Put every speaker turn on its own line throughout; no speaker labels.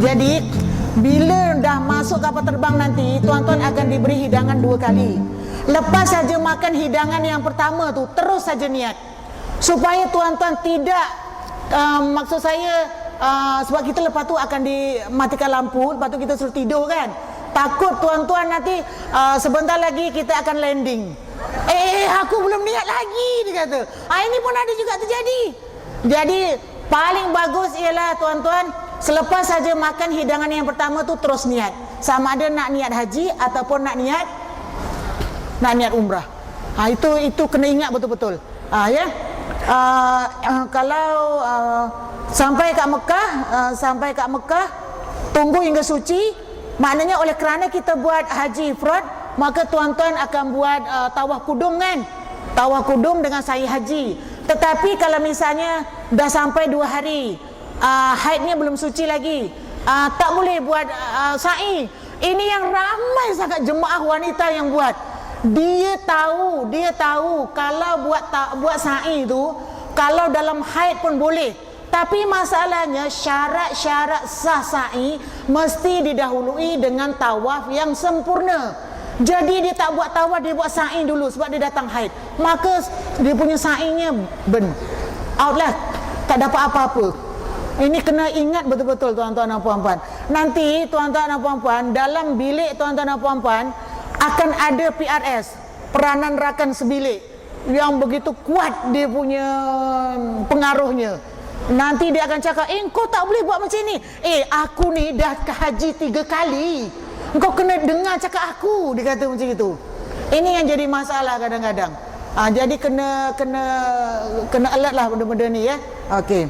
Jadi bila dah masuk kapal terbang nanti, tuan-tuan akan diberi hidangan 2 kali. Lepas saja makan hidangan yang pertama tu, terus saja niat, supaya tuan-tuan tidak maksud saya sebab kita lepas tu akan dimatikan lampu, lepas tu kita suruh tidur kan. Takut tuan-tuan nanti sebentar lagi kita akan landing. Aku belum niat lagi, dia kata. Ini pun ada juga terjadi. Jadi paling bagus ialah tuan-tuan, selepas saja makan hidangan yang pertama tu terus niat. Sama ada nak niat haji ataupun nak niat umrah. Itu kena ingat betul-betul. Ya. Kalau sampai kat Mekah, tunggu hingga suci, maknanya oleh kerana kita buat haji ifrad, maka tuan-tuan akan buat tawaf kudum kan, tawaf kudum dengan sa'i haji. Tetapi kalau misalnya dah sampai 2 hari, haidnya belum suci lagi, tak boleh buat sa'i. Ini yang ramai sangat jemaah wanita yang buat. Dia tahu kalau buat sa'i tu, kalau dalam haid pun boleh. Tapi masalahnya syarat-syarat sah sa'i mesti didahului dengan tawaf yang sempurna. Jadi dia tak buat tawaf, dia buat sa'i dulu sebab dia datang haid. Maka dia punya sa'inya out lah, tak dapat apa-apa. Ini kena ingat betul-betul tuan-tuan dan puan-puan. Nanti tuan-tuan dan puan-puan, dalam bilik tuan-tuan dan puan-puan akan ada PRS, peranan rakan sebilik, yang begitu kuat dia punya pengaruhnya. Nanti dia akan cakap, kau tak boleh buat macam ni. Aku ni dah ke haji 3 kali, kau kena dengar cakap aku, dia kata macam itu. Ini yang jadi masalah kadang-kadang. Jadi kena alert lah benda-benda ni ya. Okey.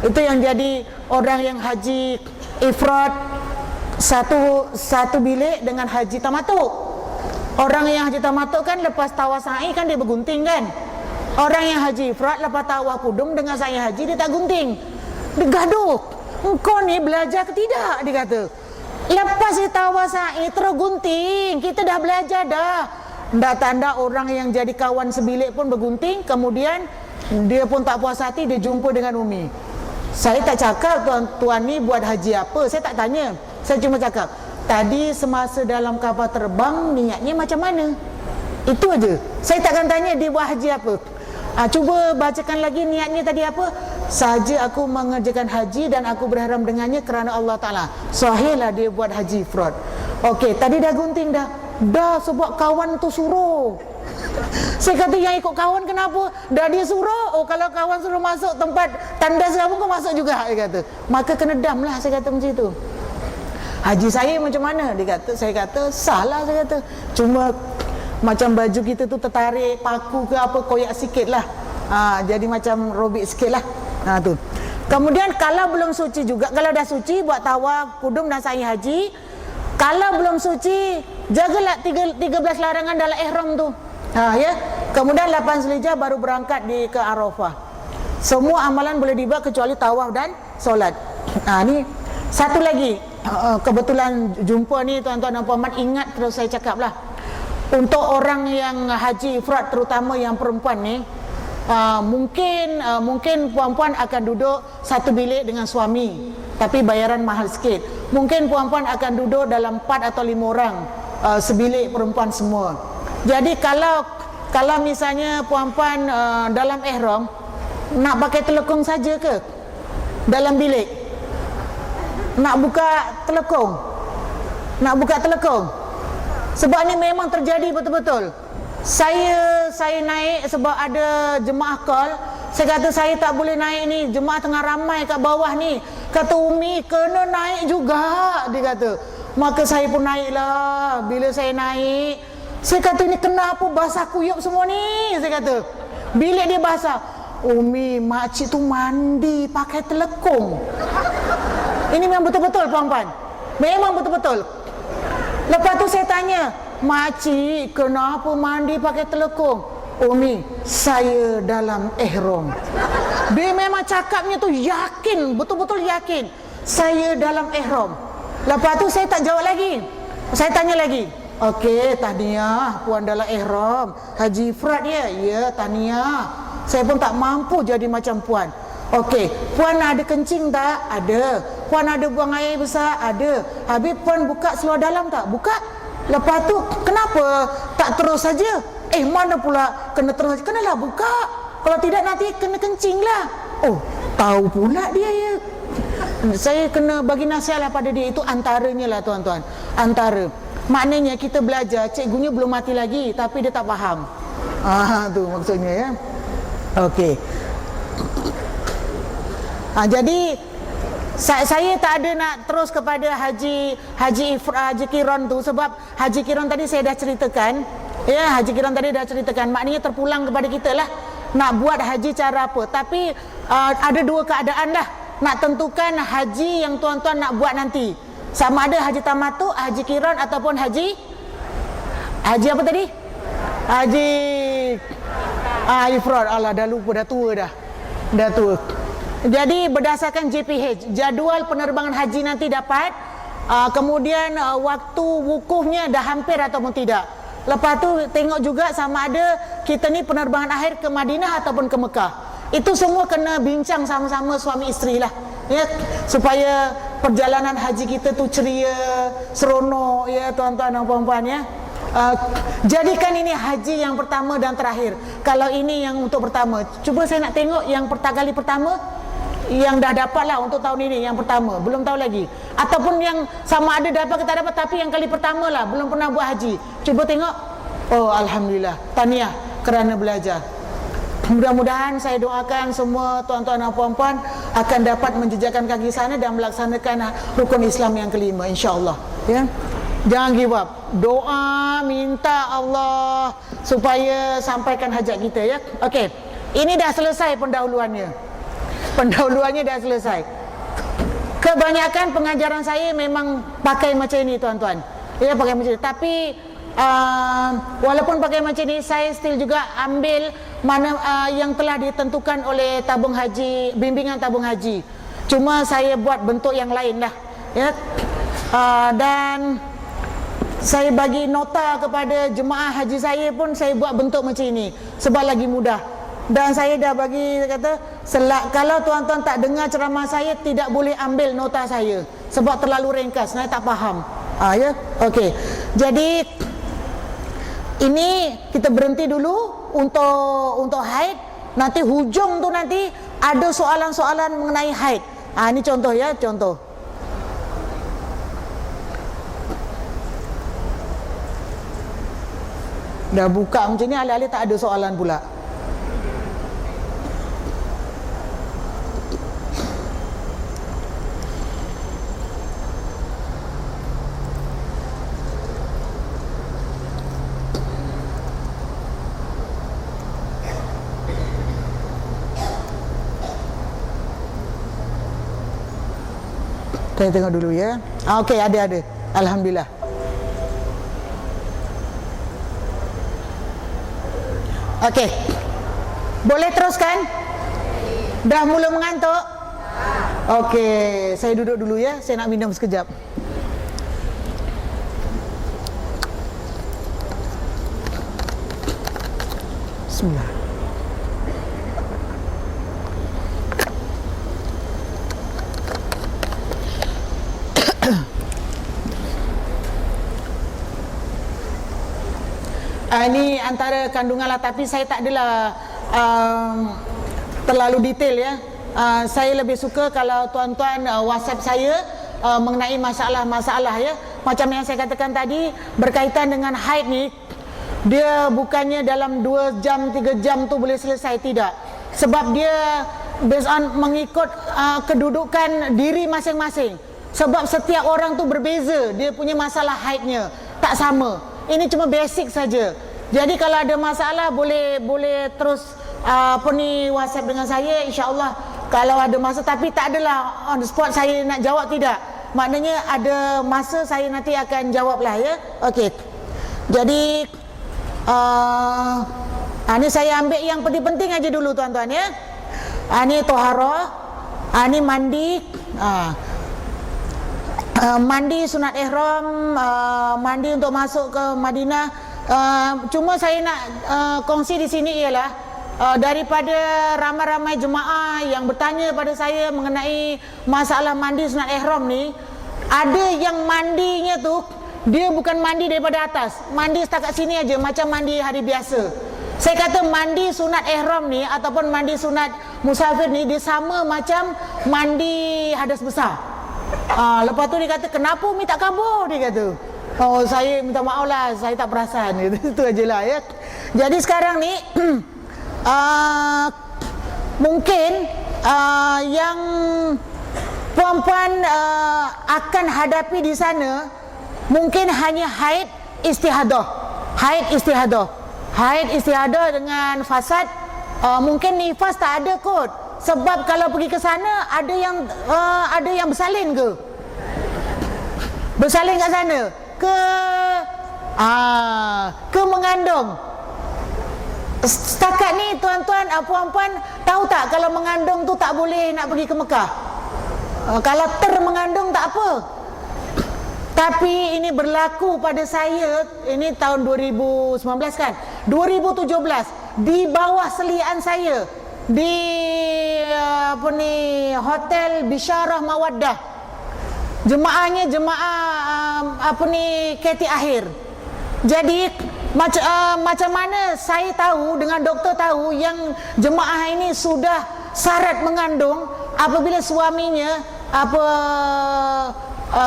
Itu yang jadi orang yang haji ifrad satu bilik dengan haji tamattu. Orang yang haji tamattu kan lepas tawaf sa'i kan dia bergunting kan. Orang yang haji ifrad lepas tawaf kudum dengan sa'i haji dia tak gunting. Dia gaduh. Engkau ni belajar ke tidak, dia kata. Lepas dia tawaf sa'i terus gunting. Kita dah belajar dah. Dah tanda orang yang jadi kawan sebilik pun bergunting. Kemudian dia pun tak puas hati, dia jumpa dengan Umi. Saya tak cakap tuan ni buat haji apa, saya tak tanya. Saya cuma cakap, tadi semasa dalam kapal terbang niatnya macam mana? Itu aja. Saya takkan tanya dia buat haji apa. Cuba bacakan lagi niatnya tadi apa? Saja aku mengerjakan haji dan aku berharam dengannya kerana Allah Ta'ala. Sahihlah dia buat haji ifrad. Okey, tadi dah gunting dah. Dah sebab kawan tu suruh. Saya kata yang ikut kawan kenapa? Dah dia suruh. Kalau kawan suruh masuk tempat tandas kamu, kau masuk juga, dia kata. Maka kena dam lah, saya kata macam itu. Haji saya macam mana? Saya kata salah, saya kata. Cuma macam baju kita tu tertarik paku ke apa, koyak sikit lah. Jadi macam robek sikit lah. Tu. Kemudian kalau belum suci juga, kalau dah suci buat tawaf kudum dan sa'i haji. Kalau belum suci, jagalah 13 larangan dalam ihram tu. Ya. Kemudian 8 Zulhijjah baru berangkat ke Arafah. Semua amalan boleh dibuat kecuali tawaf dan solat. Ni satu lagi, kebetulan jumpa ni tuan-tuan dan puan-puan, ingat terus saya cakap lah. Untuk orang yang haji ifrad, terutama yang perempuan ni, mungkin puan-puan akan duduk satu bilik dengan suami, tapi bayaran mahal sikit. Mungkin puan-puan akan duduk dalam 4 atau 5 orang, sebilik perempuan semua. Jadi kalau misalnya puan-puan dalam ihram, nak pakai telekung saja ke dalam bilik? Nak buka telekung? Sebab ni memang terjadi betul-betul. Saya naik sebab ada jemaah call. Saya kata saya tak boleh naik ni, jemaah tengah ramai kat bawah ni. Kata Umi, kena naik juga, dia kata. Maka saya pun naiklah. Bila saya naik, saya kata ni kenapa basah kuyup semua ni, saya kata. Bilik dia basah. Umi, makcik tu mandi pakai telekung. Ini memang betul-betul puan-puan. Memang betul-betul. Lepas tu saya tanya, makcik kenapa mandi pakai telekung? Umi, saya dalam ihram. Dia memang cakapnya tu yakin, betul-betul yakin. Saya dalam ihram. Lepas tu saya tak jawab lagi. Saya tanya lagi. Okey, tahniah puan dalam ihram. Haji ifrad ya? Ya, tahniah. Saya pun tak mampu jadi macam puan. Okey, puan ada kencing tak? Ada. Puan ada buang air besar? Ada. Habis Puan buka seluar dalam tak? Buka. Lepas tu kenapa tak terus saja? Mana pula kena terus? Kenalah buka. Kalau tidak nanti kena kencing lah. Oh, tahu pula dia ya. Saya kena bagi nasihat lah pada dia. Itu antaranya lah tuan-tuan. Antara. Maknanya kita belajar, cikgunya belum mati lagi, tapi dia tak faham. Tu maksudnya ya. Okey. Jadi saya tak ada nak terus kepada Haji Kiron tu, sebab Haji Kiron tadi saya dah ceritakan. Ya, Haji Kiron tadi dah ceritakan. Maknanya terpulang kepada kita lah nak buat haji cara apa. Tapi ada dua keadaan lah nak tentukan haji yang tuan-tuan nak buat nanti. Sama ada haji tamattu, haji kiron ataupun haji apa tadi? Haji ifrad. Allah dah lupa, dah tua dah. Dah tua. Jadi berdasarkan JPH, jadual penerbangan haji nanti dapat, kemudian waktu wukufnya dah hampir ataupun tidak. Lepas tu tengok juga sama ada kita ni penerbangan akhir ke Madinah ataupun ke Mekah. Itu semua kena bincang sama-sama suami isteri lah, ya, supaya perjalanan haji kita tu ceria, seronok ya tuan-tuan dan puan-puan ya. Jadikan ini haji yang pertama dan terakhir. Kalau ini yang untuk pertama, cuba saya nak tengok yang kali pertama yang dah dapat lah untuk tahun ini, yang pertama, belum tahu lagi. Ataupun yang sama ada dapat ke tak dapat, tapi yang kali pertama lah, belum pernah buat haji. Cuba tengok. Oh, Alhamdulillah, tahniah kerana belajar. Mudah-mudahan saya doakan semua tuan-tuan dan puan-puan akan dapat menjejakkan kaki sana dan melaksanakan rukun Islam yang kelima, insya-Allah ya. Jangan give up. Doa, minta Allah supaya sampaikan hajat kita ya. Okey. Ini dah selesai pendahuluannya. Pendahuluannya dah selesai. Kebanyakan pengajaran saya memang pakai macam ini tuan-tuan. Ya, pakai macam ini. Tapi walaupun pakai macam ini, saya still juga ambil mana yang telah ditentukan oleh tabung haji, bimbingan tabung haji. Cuma saya buat bentuk yang lain dah. Ya. Dan saya bagi nota kepada jemaah haji saya pun saya buat bentuk macam ini sebab lagi mudah. Dan saya dah bagi kata kalau tuan-tuan tak dengar ceramah saya, tidak boleh ambil nota saya sebab terlalu ringkas, saya tak faham. Ya, okey. Jadi ini kita berhenti dulu untuk haid. Nanti hujung tu nanti ada soalan-soalan mengenai haid. Ini contoh ya, contoh. Dah buka macam ni, alih-alih tak ada soalan pula. Saya tengok dulu ya. Okey, ada. Alhamdulillah. Okey. Boleh teruskan? Dah mula mengantuk? Okey, saya duduk dulu ya. Saya nak minum sekejap. Bismillah. Ini antara kandungan lah, tapi saya tak adalah terlalu detail ya. Saya lebih suka kalau tuan-tuan WhatsApp saya mengenai masalah-masalah ya. Macam yang saya katakan tadi, berkaitan dengan haid ni, dia bukannya dalam 2 jam 3 jam tu boleh selesai, tidak. Sebab dia based on mengikut kedudukan diri masing-masing. Sebab setiap orang tu berbeza, dia punya masalah haidnya tak sama. Ini cuma basic saja. Jadi kalau ada masalah boleh terus WhatsApp dengan saya, insya-Allah kalau ada masa. Tapi tak adalah on the spot saya nak jawab, tidak. Maknanya ada masa saya nanti akan jawablah ya. Okey. Jadi ini saya ambil yang penting-penting aja dulu tuan-tuan ya. Ini toharah, ini mandi, mandi sunat ihram, mandi untuk masuk ke Madinah. Cuma saya nak kongsi di sini ialah daripada ramai-ramai jemaah yang bertanya pada saya mengenai masalah mandi sunat ihram ni, ada yang mandinya tu dia bukan mandi daripada atas, mandi setakat sini aja macam mandi hari biasa. Saya kata mandi sunat ihram ni ataupun mandi sunat musafir ni dia sama macam mandi hadas besar. Lepas tu dia kata, kenapa Umi tak kabur? Dia kata, oh saya minta maaf lah, saya tak perasan. Itu ajalah ya. Jadi sekarang ni mungkin yang puan-puan akan hadapi di sana mungkin hanya haid istihadah. Haid istihadah dengan fasad. Mungkin nifas tak ada kot. Sebab kalau pergi ke sana ada yang bersalin ke? Bersalin kat sana ke mengandung. Setakat ni tuan-tuan, puan-puan tahu tak kalau mengandung tu tak boleh nak pergi ke Mekah? Kalau mengandung tak apa. Tapi ini berlaku pada saya, ini tahun 2019 kan, 2017 di bawah selian saya di Hotel Bisyarah Mawaddah. Jemaahnya jemaah KT akhir. Jadi macam mana saya tahu, dengan doktor tahu yang jemaah ini sudah syarat mengandung apabila suaminya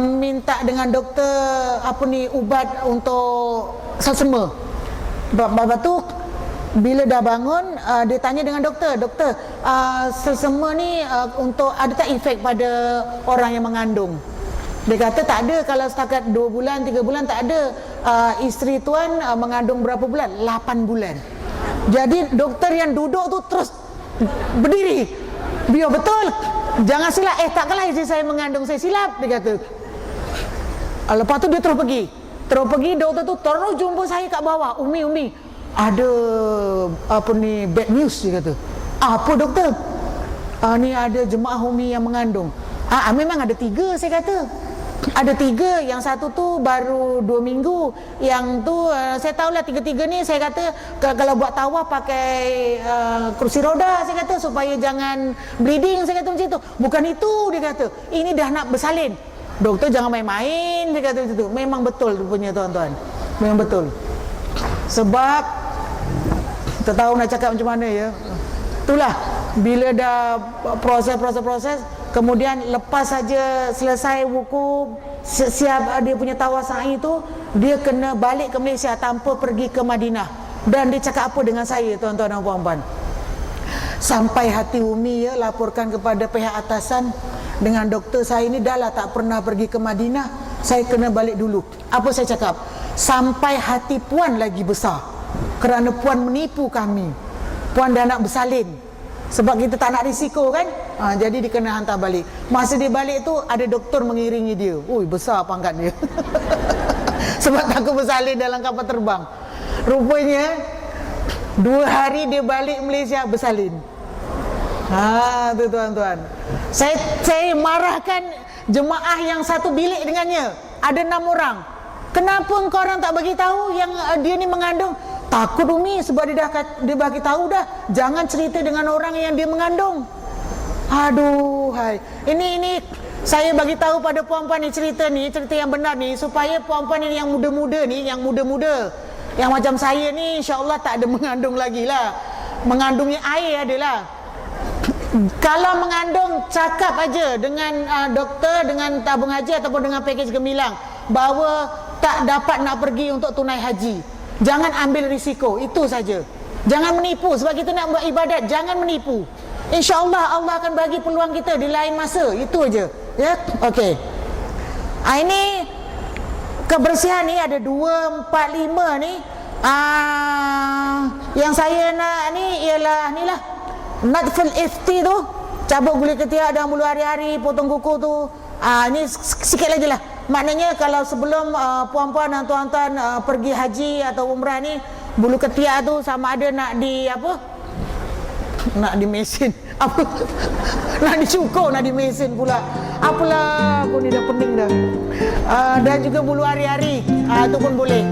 minta dengan doktor ubat untuk selsema. Lepas tu bila dah bangun dia tanya dengan doktor, selsema ni untuk ada tak efek pada orang yang mengandung? Dia kata tak ada, kalau setakat 2 bulan 3 bulan tak ada. Isteri tuan mengandung berapa bulan? 8 bulan. Jadi doktor yang duduk tu terus berdiri. Biar betul. Jangan silap. Takkanlah isteri saya mengandung, saya silap, dia kata. Lepas tu dia terus pergi, doktor tu terus jumpa saya kat bawah. Umi, ada bad news, dia kata. Apa doktor? Ni ada jemaah Umi yang mengandung. Memang ada 3, saya kata. Ada 3, yang satu tu baru 2 minggu. Yang tu saya tahulah 3 ni, saya kata kalau buat tawaf pakai kursi roda, saya kata, supaya jangan bleeding, saya kata macam tu. Bukan itu, dia kata. Ini dah nak bersalin. Doktor jangan main-main, dia kata macam tu. Memang betul rupanya tuan-tuan. Memang betul. Sebab kita tahu nak cakap macam mana ya. Itulah bila dah proses, kemudian lepas saja selesai wukuf, siap dia punya tawaf sa'i tu, dia kena balik ke Malaysia tanpa pergi ke Madinah. Dan dia cakap apa dengan saya, tuan-tuan dan puan-puan? Sampai hati Umi ya, laporkan kepada pihak atasan, dengan doktor saya ni dah lah tak pernah pergi ke Madinah, saya kena balik dulu. Apa saya cakap? Sampai hati puan lagi besar, kerana puan menipu kami. Puan dah nak bersalin, sebab kita tak nak risiko kan. Jadi dia kena hantar balik. Masa dia balik tu ada doktor mengiringi dia. Ui, besar pangkat dia. Sebab takut bersalin dalam kapal terbang. Rupanya 2 hari dia balik Malaysia bersalin. Tu tuan-tuan. Saya marahkan jemaah yang satu bilik dengannya. Ada 6 orang. Kenapa engkau orang tak bagi tahu yang dia ni mengandung? Takut Umi, sebab dia bagi tahu dah, jangan cerita dengan orang yang dia mengandung. Aduh, hai. Ini saya bagi tahu pada puan-puan ni, cerita yang benar ni, supaya puan-puan ni yang muda-muda ni, yang macam saya ni, insya-Allah tak ada mengandung lagi lah. Mengandungnya air adalah. Kalau mengandung, cakap aja dengan doktor, dengan tabung haji ataupun dengan pakej gemilang bahawa tak dapat nak pergi untuk tunai haji. Jangan ambil risiko, itu saja. Jangan menipu, sebab kita nak buat ibadat, jangan menipu. InsyaAllah Allah akan bagi peluang kita di lain masa. Itu aja. Ya, okey. Ini kebersihan ni ada 2, 4, 5 ni. Yang saya nak ni ialah ni lah, Nadful ifti tu, cabut guli ketiak dan bulu hari-hari, potong kuku tu. Ini sikit lagi lah. Maknanya kalau sebelum puan-puan dan tuan-tuan pergi haji atau umrah ni, bulu ketiak tu sama ada nak nak di mesin apa, nak dicukur, nak di mesin pula. Apalah, aku ni dah pening dah. Dan juga bulu hari-hari, itu pun boleh.